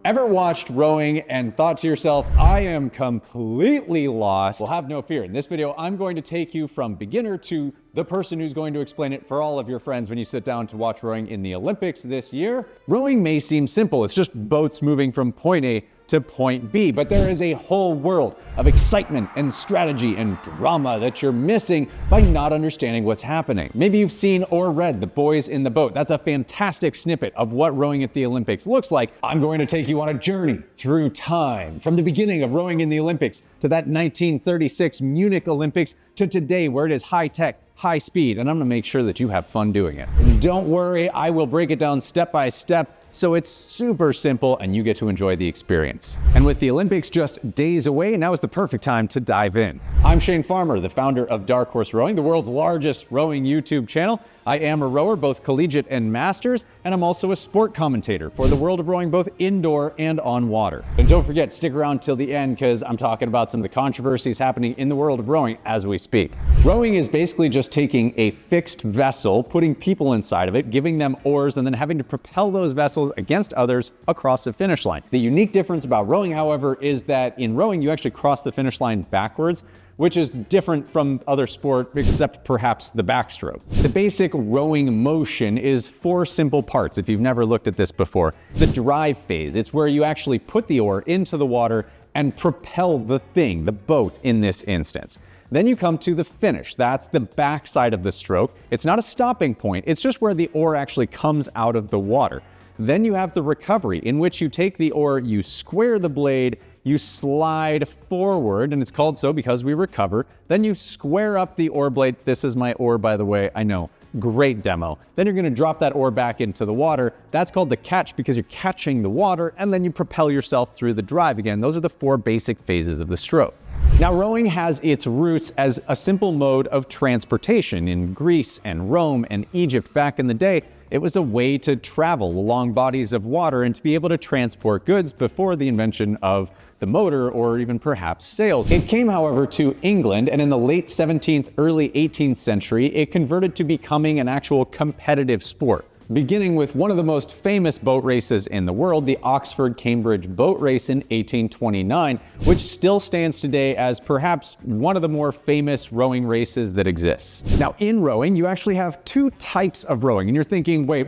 Ever watched rowing and thought to yourself, I am completely lost? Well, have no fear. In this video, I'm going to take you from beginner to the person who's going to explain it for all of your friends when you sit down to watch rowing in the Olympics this year. Rowing may seem simple. It's just boats moving from point A to point B, but there is a whole world of excitement and strategy and drama that you're missing by not understanding what's happening. Maybe you've seen or read The Boys in the Boat. That's a fantastic snippet of what rowing at the Olympics looks like. I'm going to take you on a journey through time, from the beginning of rowing in the Olympics to that 1936 Munich Olympics to today, where it is high tech, high speed, and I'm gonna make sure that you have fun doing it. Don't worry, I will break it down step by step, so it's super simple and you get to enjoy the experience. And with the Olympics just days away, now is the perfect time to dive in. I'm Shane Farmer, the founder of Dark Horse Rowing, the world's largest rowing YouTube channel. I am a rower, both collegiate and masters, and I'm also a sport commentator for the world of rowing, both indoor and on water. And don't forget, stick around till the end because I'm talking about some of the controversies happening in the world of rowing as we speak. Rowing is basically just taking a fixed vessel, putting people inside of it, giving them oars, and then having to propel those vessels against others across the finish line. The unique difference about rowing, however, is that in rowing, you actually cross the finish line backwards, which is different from other sport, except perhaps the backstroke. The basic rowing motion is 4 simple parts, if you've never looked at this before. The drive phase, it's where you actually put the oar into the water and propel the thing, the boat in this instance. Then you come to the finish. That's the back side of the stroke. It's not a stopping point, it's just where the oar actually comes out of the water. Then you have the recovery, in which you take the oar, you square the blade, you slide forward, and it's called so because we recover. Then you square up the oar blade. This is my oar, by the way, I know. Great demo. Then you're gonna drop that oar back into the water. That's called the catch because you're catching the water, and then you propel yourself through the drive again. Those are the 4 basic phases of the stroke. Now, rowing has its roots as a simple mode of transportation. In Greece and Rome and Egypt back in the day, it was a way to travel along bodies of water and to be able to transport goods before the invention of the motor or even perhaps sails. It came, however, to England, and in the late 17th, early 18th century, it converted to becoming an actual competitive sport, beginning with one of the most famous boat races in the world, the Oxford-Cambridge boat race in 1829, which still stands today as perhaps one of the more famous rowing races that exists. Now, in rowing, you actually have 2 types of rowing, and you're thinking, wait.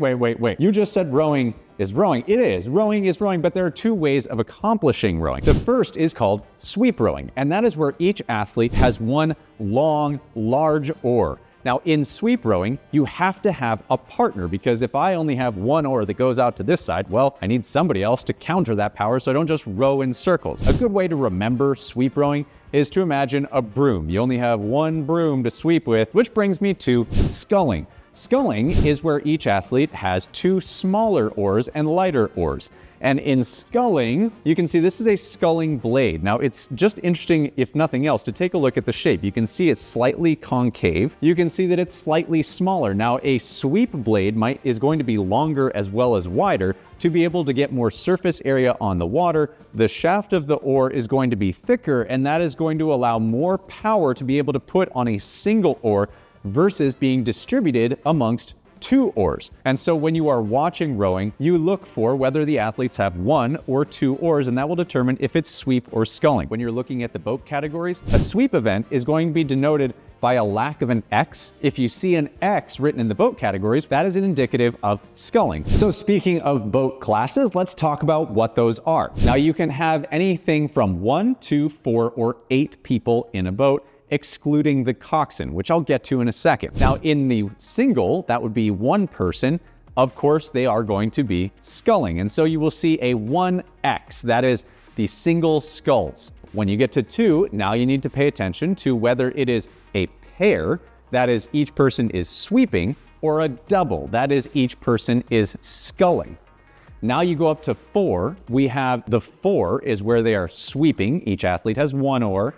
You just said rowing is rowing. It is. Rowing is rowing, but there are 2 ways of accomplishing rowing. The first is called sweep rowing, and that is where each athlete has one long, large oar. Now, in sweep rowing, you have to have a partner, because if I only have one oar that goes out to this side, well, I need somebody else to counter that power so I don't just row in circles. A good way to remember sweep rowing is to imagine a broom. You only have one broom to sweep with, which brings me to sculling. Sculling is where each athlete has 2 smaller oars and lighter oars. And in sculling, you can see this is a sculling blade. Now, it's just interesting, if nothing else, to take a look at the shape. You can see it's slightly concave. You can see that it's slightly smaller. Now, a sweep blade is going to be longer as well as wider to be able to get more surface area on the water. The shaft of the oar is going to be thicker, and that is going to allow more power to be able to put on a single oar versus being distributed amongst 2 oars. And so when you are watching rowing, you look for whether the athletes have 1 or 2 oars, and that will determine if it's sweep or sculling. When you're looking at the boat categories, a sweep event is going to be denoted by a lack of an X. If you see an X written in the boat categories, that is an indicative of sculling. So speaking of boat classes, let's talk about what those are. Now, you can have anything from 1, 2, 4, or 8 people in a boat, excluding the coxswain, which I'll get to in a second. Now, in the single, that would be 1 person. Of course, they are going to be sculling. And so you will see a 1X, that is the single sculls. When you get to 2, now you need to pay attention to whether it is a pair, that is each person is sweeping, or a double, that is each person is sculling. Now you go up to 4, we have the 4 is where they are sweeping, each athlete has 1 oar,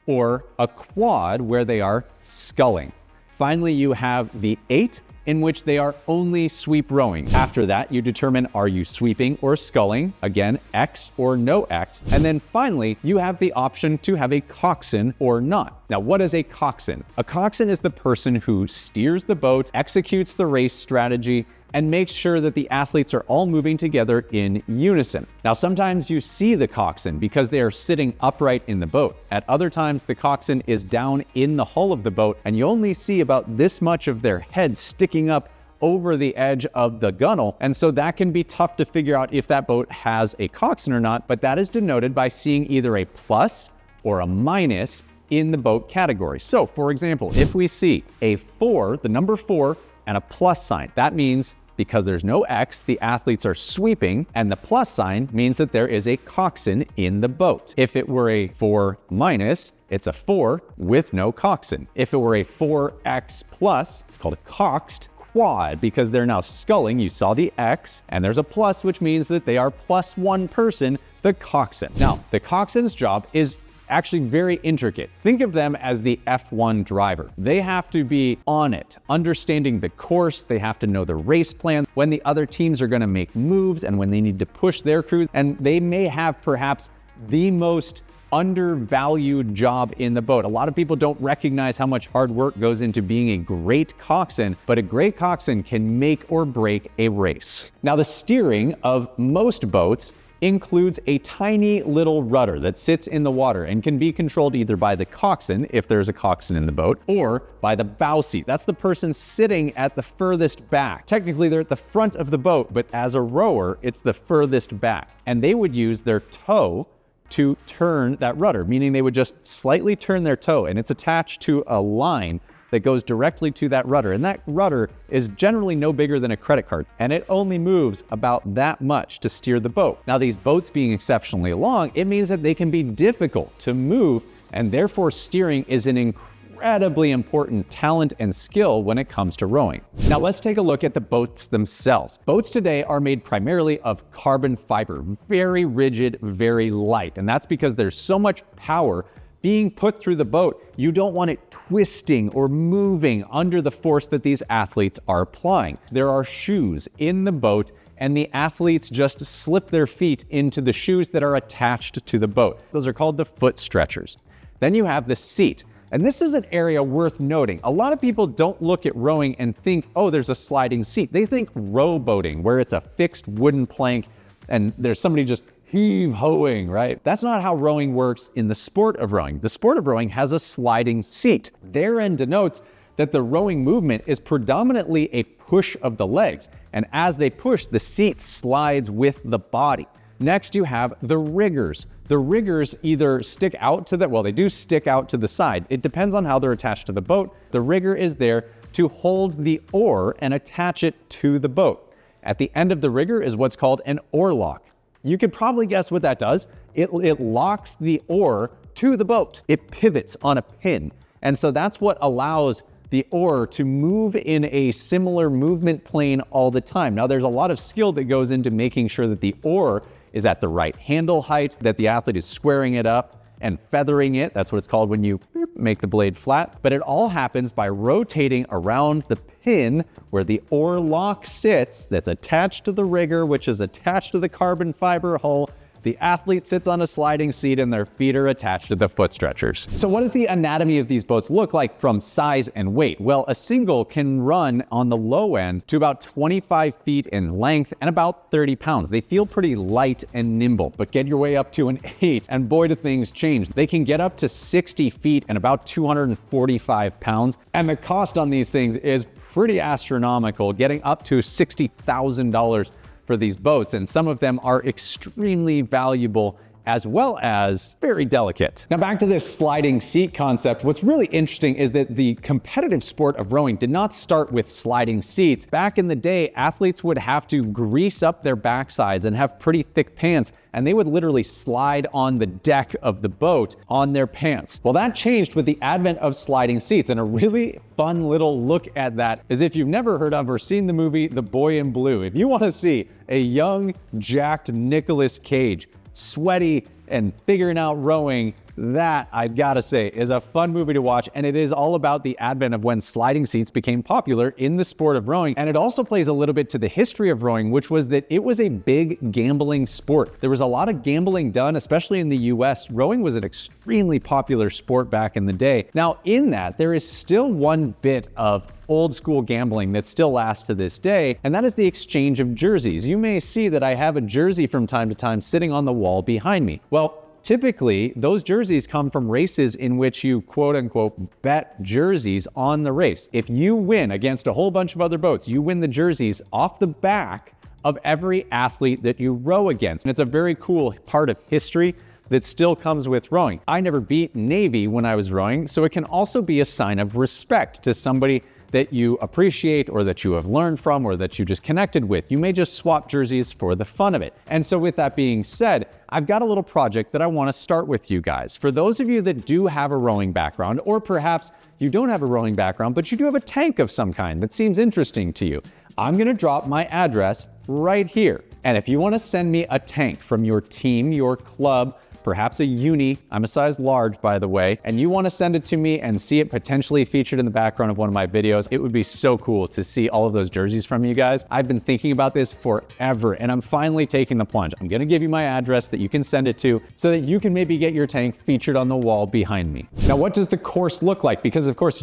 or a quad where they are sculling. Finally, you have the 8, in which they are only sweep rowing. After that, you determine, are you sweeping or sculling? Again, X or no X. And then finally, you have the option to have a coxswain or not. Now, what is a coxswain? A coxswain is the person who steers the boat, executes the race strategy, and makes sure that the athletes are all moving together in unison. Now, sometimes you see the coxswain because they are sitting upright in the boat. At other times, the coxswain is down in the hull of the boat, and you only see about this much of their head sticking up over the edge of the gunnel. And so that can be tough to figure out if that boat has a coxswain or not, but that is denoted by seeing either a plus or a minus in the boat category. So for example, if we see a 4, the number 4, and a plus sign, that means because there's no X, the athletes are sweeping, and the plus sign means that there is a coxswain in the boat. If it were a 4 minus, it's a 4 with no coxswain. If it were a 4X plus, it's called a coxed quad because they're now sculling. You saw the X, and there's a plus, which means that they are plus 1 person, the coxswain. Now, the coxswain's job is actually very intricate. Think of them as the F1 driver. They have to be on it, understanding the course. They have to know the race plan, when the other teams are going to make moves and when they need to push their crew. And they may have perhaps the most undervalued job in the boat. A lot of people don't recognize how much hard work goes into being a great coxswain, but a great coxswain can make or break a race. Now, the steering of most boats includes a tiny little rudder that sits in the water and can be controlled either by the coxswain, if there's a coxswain in the boat, or by the bow seat. That's the person sitting at the furthest back. Technically, they're at the front of the boat, but as a rower, it's the furthest back. And they would use their toe to turn that rudder, meaning they would just slightly turn their toe, and it's attached to a line that goes directly to that rudder. And that rudder is generally no bigger than a credit card, and it only moves about that much to steer the boat. Now, these boats being exceptionally long, it means that they can be difficult to move, and therefore steering is an incredibly important talent and skill when it comes to rowing. Now, let's take a look at the boats themselves. Boats today are made primarily of carbon fiber, very rigid, very light, and that's because there's so much power being put through the boat, you don't want it twisting or moving under the force that these athletes are applying. There are shoes in the boat, and the athletes just slip their feet into the shoes that are attached to the boat. Those are called the foot stretchers. Then you have the seat. And this is an area worth noting. A lot of people don't look at rowing and think, oh, there's a sliding seat. They think rowboating, where it's a fixed wooden plank and there's somebody just heave-hoing, right? That's not how rowing works in the sport of rowing. The sport of rowing has a sliding seat. Therein denotes that the rowing movement is predominantly a push of the legs. And as they push, the seat slides with the body. Next, you have the riggers. The riggers either stick out to the, well, they do stick out to the side. It depends on how they're attached to the boat. The rigger is there to hold the oar and attach it to the boat. At the end of the rigger is what's called an oar lock. You could probably guess what that does. It locks the oar to the boat. It pivots on a pin. And so that's what allows the oar to move in a similar movement plane all the time. Now, there's a lot of skill that goes into making sure that the oar is at the right handle height, that the athlete is squaring it up and feathering it. That's what it's called when you make the blade flat. But it all happens by rotating around the pin where the oar lock sits, that's attached to the rigger, which is attached to the carbon fiber hull. The athlete sits on a sliding seat and their feet are attached to the foot stretchers. So what does the anatomy of these boats look like from size and weight? Well, a single can run on the low end to about 25 feet in length and about 30 pounds. They feel pretty light and nimble, but get your way up to an 8 and boy, do things change. They can get up to 60 feet and about 245 pounds. And the cost on these things is pretty astronomical, getting up to $60,000 for these boats, and some of them are extremely valuable as well as very delicate. Now back to this sliding seat concept. What's really interesting is that the competitive sport of rowing did not start with sliding seats. Back in the day, athletes would have to grease up their backsides and have pretty thick pants, and they would literally slide on the deck of the boat on their pants. Well, that changed with the advent of sliding seats, and a really fun little look at that is if you've never heard of or seen the movie The Boy in Blue. If you want to see a young, jacked Nicolas Cage, sweaty and figuring out rowing, That, I gotta say, is a fun movie to watch, and it is all about the advent of when sliding seats became popular in the sport of rowing. And it also plays a little bit to the history of rowing, which was that it was a big gambling sport. There was a lot of gambling done, especially in the US. Rowing was an extremely popular sport back in the day. Now, in that, there is still one bit of old school gambling that still lasts to this day, and that is the exchange of jerseys. You may see that I have a jersey from time to time sitting on the wall behind me. Well, typically, those jerseys come from races in which you quote unquote bet jerseys on the race. If you win against a whole bunch of other boats, you win the jerseys off the back of every athlete that you row against. And it's a very cool part of history that still comes with rowing. I never beat Navy when I was rowing, so it can also be a sign of respect to somebody that you appreciate or that you have learned from or that you just connected with. You may just swap jerseys for the fun of it. And so with that being said, I've got a little project that I want to start with you guys. For those of you that do have a rowing background, or perhaps you don't have a rowing background, but you do have a tank of some kind that seems interesting to you, I'm going to drop my address right here. And if you want to send me a tank from your team, your club, perhaps a uni, I'm a size large by the way, and you want to send it to me and see it potentially featured in the background of one of my videos, it would be so cool to see all of those jerseys from you guys. I've been thinking about this forever, and I'm finally taking the plunge. I'm going to give you my address that you can send it to so that you can maybe get your tank featured on the wall behind me. Now, what does the course look like? Because of course,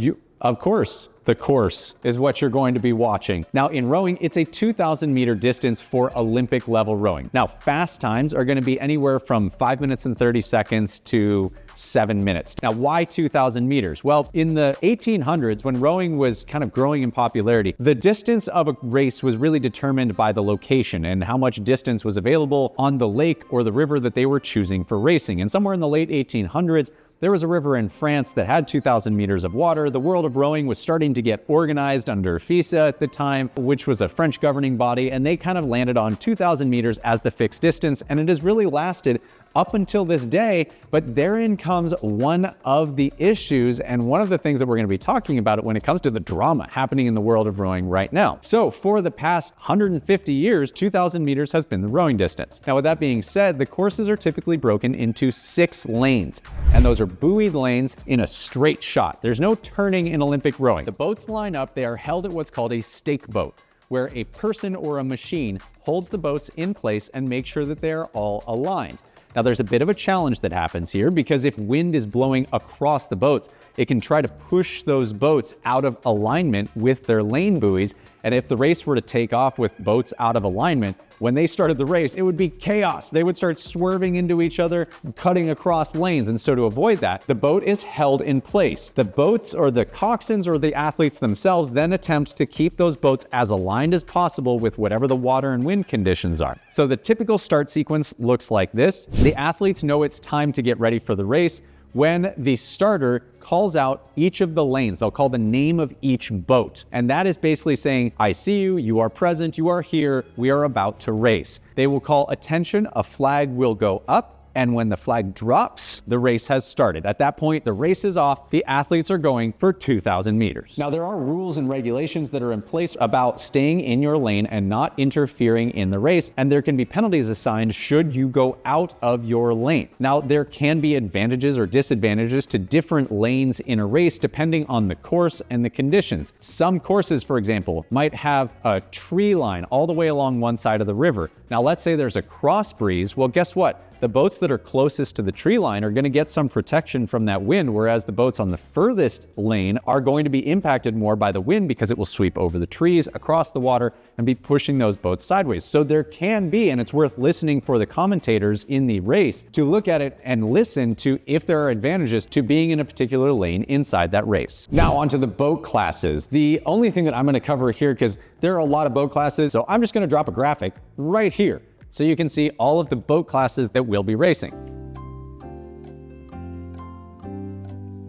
the course is what you're going to be watching. Now, in rowing, it's a 2,000 meter distance for Olympic level rowing. Now, fast times are going to be anywhere from 5 minutes and 30 seconds to 7 minutes. Now, why 2,000 meters? Well, in the 1800s, when rowing was kind of growing in popularity, the distance of a race was really determined by the location and how much distance was available on the lake or the river that they were choosing for racing. And somewhere in the late 1800s, there was a river in France that had 2,000 meters of water. The world of rowing was starting to get organized under FISA at the time, which was a French governing body, and they kind of landed on 2,000 meters as the fixed distance, and it has really lasted up until this day. But therein comes one of the issues and one of the things that we're going to be talking about when it comes to the drama happening in the world of rowing right now. So for the past 150 years, 2,000 meters has been the rowing distance. Now, with that being said, the courses are typically broken into 6 lanes, and those are buoyed lanes in a straight shot. There's no turning in Olympic rowing. The boats line up. They are held at what's called a stake boat, where a person or a machine holds the boats in place and makes sure that they are all aligned. Now, there's a bit of a challenge that happens here because if wind is blowing across the boats, it can try to push those boats out of alignment with their lane buoys. And if the race were to take off with boats out of alignment, when they started the race, it would be chaos. They would start swerving into each other, cutting across lanes. And so to avoid that, the boat is held in place. The boats or the coxswains or the athletes themselves then attempt to keep those boats as aligned as possible with whatever the water and wind conditions are. So the typical start sequence looks like this. The athletes know it's time to get ready for the race when the starter calls out each of the lanes. They'll call the name of each boat. And that is basically saying, I see you, you are present, you are here, we are about to race. They will call attention, a flag will go up, and when the flag drops, the race has started. At that point, the race is off. The athletes are going for 2,000 meters. Now, there are rules and regulations that are in place about staying in your lane and not interfering in the race, and there can be penalties assigned should you go out of your lane. Now, there can be advantages or disadvantages to different lanes in a race depending on the course and the conditions. Some courses, for example, might have a tree line all the way along one side of the river. Now, let's say there's a cross breeze. Well, guess what? The boats that are closest to the tree line are going to get some protection from that wind, whereas the boats on the furthest lane are going to be impacted more by the wind because it will sweep over the trees, across the water, and be pushing those boats sideways. So there can be, and it's worth listening for the commentators in the race to look at it and listen to if there are advantages to being in a particular lane inside that race. Now, onto the boat classes. The only thing that I'm going to cover here, because there are a lot of boat classes, so I'm just going to drop a graphic right here so you can see all of the boat classes that we'll be racing.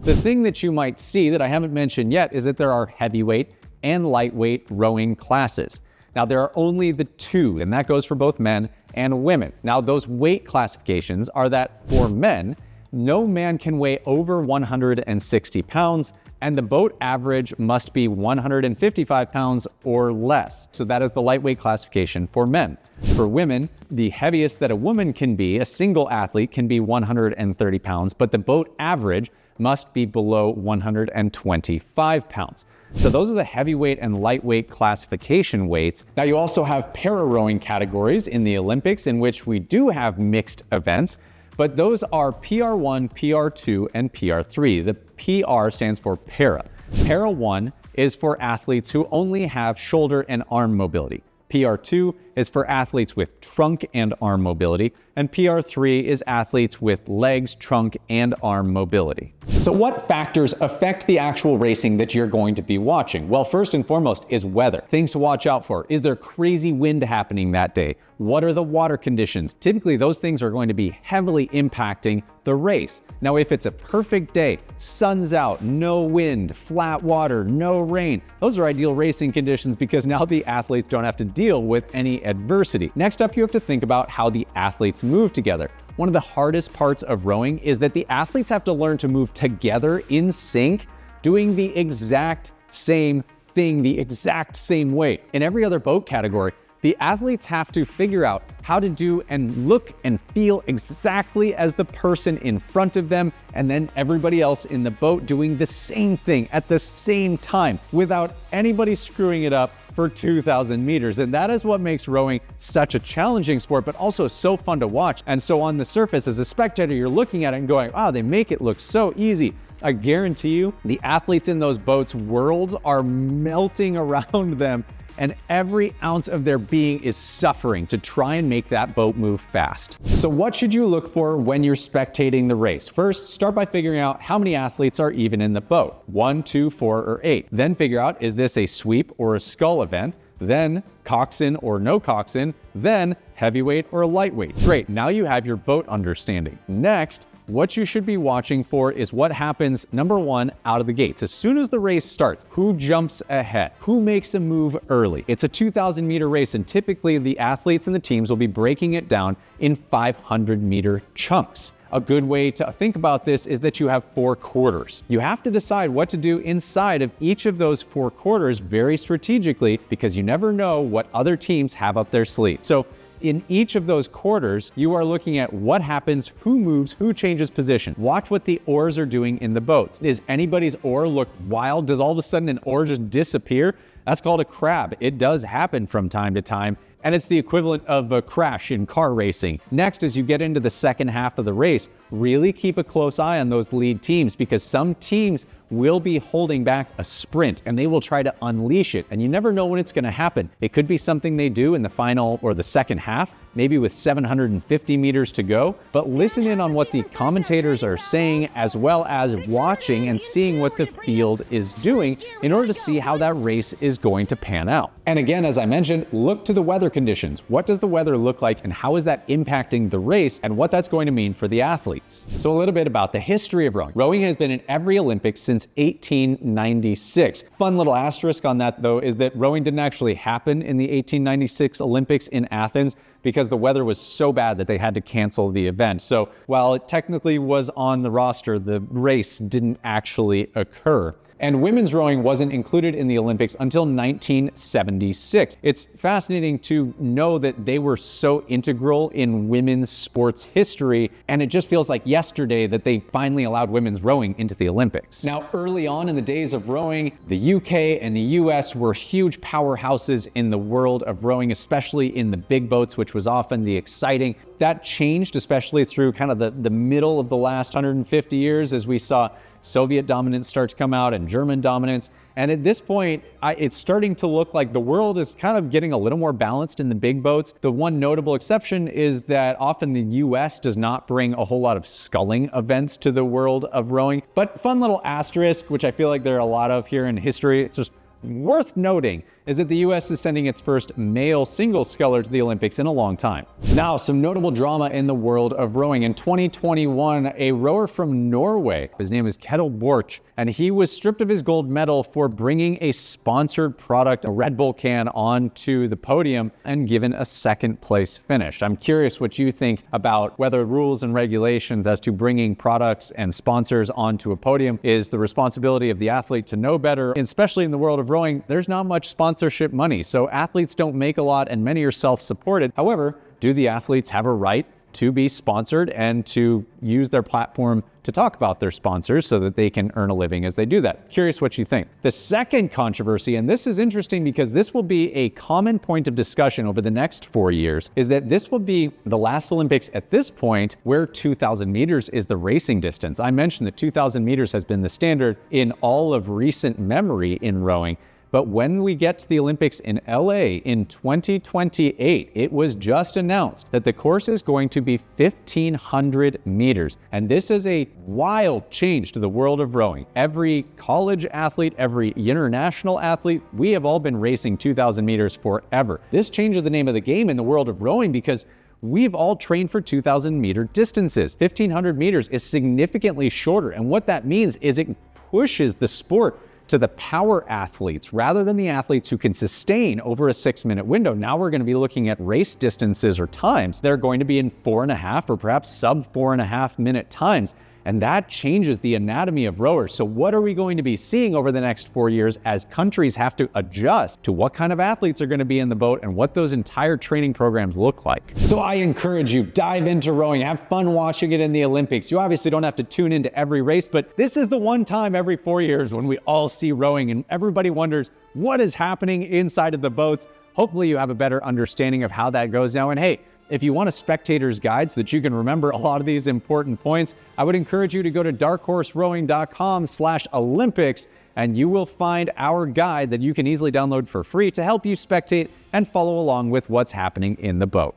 The thing that you might see that I haven't mentioned yet is that there are heavyweight and lightweight rowing classes. Now, there are only the 2, and that goes for both men and women. Now, those weight classifications are that for men, no man can weigh over 160 pounds, And the boat average must be 155 pounds or less. So that is the lightweight classification for men. For women, the heaviest that a woman can be, a single athlete, can be 130 pounds, but the boat average must be below 125 pounds. So those are the heavyweight and lightweight classification weights. Now you also have para-rowing categories in the Olympics in which we do have mixed events, but those are PR1, PR2, and PR3. The PR stands for para. Para 1 is for athletes who only have shoulder and arm mobility. PR2 is for athletes with trunk and arm mobility, and PR3 is athletes with legs, trunk, and arm mobility. So what factors affect the actual racing that you're going to be watching? Well, first and foremost is weather. Things to watch out for. Is there crazy wind happening that day? What are the water conditions? Typically, those things are going to be heavily impacting the race. Now, if it's a perfect day, sun's out, no wind, flat water, no rain, those are ideal racing conditions because now the athletes don't have to deal with any adversity. Next up, you have to think about how the athletes move together. One of the hardest parts of rowing is that the athletes have to learn to move together in sync, doing the exact same thing, the exact same way. In every other boat category, the athletes have to figure out how to do and look and feel exactly as the person in front of them, and then everybody else in the boat doing the same thing at the same time without anybody screwing it up for 2,000 meters. And that is what makes rowing such a challenging sport, but also so fun to watch. And so on the surface, as a spectator, you're looking at it and going, wow, they make it look so easy. I guarantee you, the athletes in those boats' worlds are melting around them, and every ounce of their being is suffering to try and make that boat move fast. So what should you look for when you're spectating the race? First, start by figuring out how many athletes are even in the boat. 1, 2, 4, or 8. Then figure out, is this a sweep or a scull event? Then coxswain or no coxswain, then heavyweight or lightweight. Great, now you have your boat understanding. Next, what you should be watching for is what happens, number one, out of the gates. As soon as the race starts, who jumps ahead? Who makes a move early? It's a 2,000 meter race, and typically the athletes and the teams will be breaking it down in 500 meter chunks. A good way to think about this is that you have 4 quarters. You have to decide what to do inside of each of those 4 quarters very strategically, because you never know what other teams have up their sleeve. So in each of those quarters, you are looking at what happens, who moves, who changes position. Watch what the oars are doing in the boats. Does anybody's oar look wild? Does all of a sudden an oar just disappear? That's called a crab. It does happen from time to time, and it's the equivalent of a crash in car racing. Next, as you get into the second half of the race, really keep a close eye on those lead teams, because some teams will be holding back a sprint and they will try to unleash it, and you never know when it's going to happen. It could be something they do in the final or the second half, maybe with 750 meters to go, but listen in on what the commentators are saying, as well as watching and seeing what the field is doing in order to see how that race is going to pan out. And again, as I mentioned, look to the weather conditions. What does the weather look like, and how is that impacting the race, and what that's going to mean for the athletes? So a little bit about the history of rowing. Rowing has been in every Olympics since 1896. Fun little asterisk on that, though, is that rowing didn't actually happen in the 1896 Olympics in Athens because the weather was so bad that they had to cancel the event. So while it technically was on the roster, the race didn't actually occur. And women's rowing wasn't included in the Olympics until 1976. It's fascinating to know that they were so integral in women's sports history, and it just feels like yesterday that they finally allowed women's rowing into the Olympics. Now, early on in the days of rowing, the UK and the US were huge powerhouses in the world of rowing, especially in the big boats, which was often the exciting. That changed, especially through kind of the middle of the last 150 years, as we saw Soviet dominance starts to come out and German dominance. And at this point, it's starting to look like the world is kind of getting a little more balanced in the big boats. The one notable exception is that often the US does not bring a whole lot of sculling events to the world of rowing. But fun little asterisk, which I feel like there are a lot of here in history, it's just worth noting, is that the US is sending its first male single sculler to the Olympics in a long time. Now, some notable drama in the world of rowing. In 2021, a rower from Norway, his name is Kettle Borch, and he was stripped of his gold medal for bringing a sponsored product, a Red Bull can, onto the podium and given a second place finish. I'm curious what you think about whether rules and regulations as to bringing products and sponsors onto a podium is the responsibility of the athlete to know better. Especially in the world of rowing, there's not much sponsorship money, so athletes don't make a lot and many are self-supported. However, do the athletes have a right to be sponsored and to use their platform to talk about their sponsors so that they can earn a living as they do that? Curious what you think. The second controversy, and this is interesting because this will be a common point of discussion over the next 4 years, is that this will be the last Olympics at this point where 2,000 meters is the racing distance. I mentioned that 2,000 meters has been the standard in all of recent memory in rowing. But when we get to the Olympics in LA in 2028, it was just announced that the course is going to be 1,500 meters. And this is a wild change to the world of rowing. Every college athlete, every international athlete, we have all been racing 2,000 meters forever. This changes the name of the game in the world of rowing because we've all trained for 2,000 meter distances. 1,500 meters is significantly shorter. And what that means is it pushes the sport to the power athletes rather than the athletes who can sustain over a 6-minute window. Now we're going to be looking at race distances or times that are going to be in 4.5 or perhaps sub 4.5 minute times. And that changes the anatomy of rowers. So what are we going to be seeing over the next 4 years as countries have to adjust to what kind of athletes are going to be in the boat and what those entire training programs look like? So I encourage you, dive into rowing, have fun watching it in the Olympics. You obviously don't have to tune into every race, but this is the one time every 4 years when we all see rowing and everybody wonders what is happening inside of the boats. Hopefully you have a better understanding of how that goes now. And hey, if you want a Spectator's guide so that you can remember a lot of these important points, I would encourage you to go to darkhorserowing.com/Olympics and you will find our guide that you can easily download for free to help you spectate and follow along with what's happening in the boat.